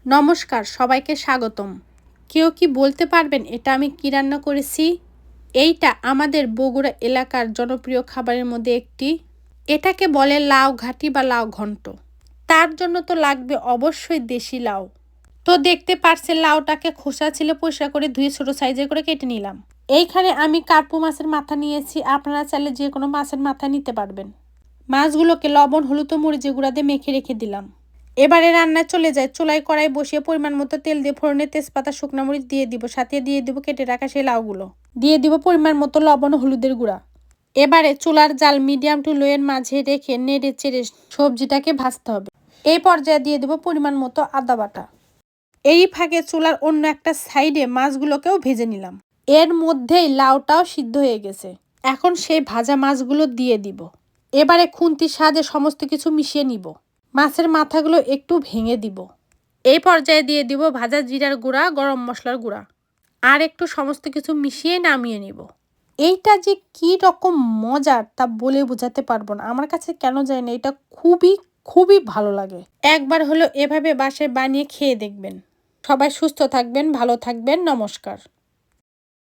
নমস্কার, সবাইকে স্বাগতম। কেউ কি বলতে পারবেন এটা আমি কি রান্না করেছি? এইটা আমাদের বগুড়া এলাকার জনপ্রিয় খাবারের মধ্যে একটি। এটাকে বলে লাউ ঘাটি বা লাউ ঘন্ট। তার জন্য তো লাগবে অবশ্যই দেশি লাউ। তো দেখতে পারছেন লাউটাকে খোসা ছিল পরিষ্কার করে ধুয়ে ছোট সাইজে করে কেটে নিলাম। এইখানে আমি কার্পু মাছের মাথা নিয়েছি, আপনারা চাইলে যে কোনো মাছের মাথা নিতে পারবেন। মাছগুলোকে লবণ হলুদ ও মরিচের গুঁড়া দিয়ে মেখে রেখে দিলাম। এবারে রান্নায় চলে যায়। চুলায় কড়াই বসিয়ে পরিমাণ মতো তেল দিয়ে ফোড়নে তেজপাতা শুকনো মরিচ দিয়ে দিব, সাথে দিয়ে দিব কেটে রাখা সেই লাউগুলো, দিয়ে দিব পরিমাণ মতো লবণ ও হলুদের গুঁড়া। এবারে চুলার জাল মিডিয়াম টু লো এর মাঝে রেখে নেড়ে চেড়ে সবজিটাকে ভাজতে হবে। এই পর্যায়ে দিয়ে দেব পরিমাণ মতো আদা বাটা। এই ফাঁকে চুলার অন্য একটা সাইডে মাছগুলোকেও ভেজে নিলাম। এর মধ্যেই লাউটাও সিদ্ধ হয়ে গেছে। এখন সেই ভাজা মাছগুলো দিয়ে দিব। এবারে খুন্তির সাহায্যে সমস্ত কিছু মিশিয়ে নিব। মাছের মাথাগুলো একটু ভেঙে দিব। এই পর্যায়ে দিয়ে দিব ভাজা জিরার গুঁড়া, গরম মশলার গুঁড়া আর একটু সমস্ত কিছু মিশিয়ে নামিয়ে নিব। এইটা যে কি রকম মজার তা বলে বোঝাতে পারবো না। আমার কাছে কেন জানি না এটা খুবই খুবই ভালো লাগে। একবার হলো এভাবে বাসায় বানিয়ে খেয়ে দেখবেন। সবাই সুস্থ থাকবেন, ভালো থাকবেন। নমস্কার।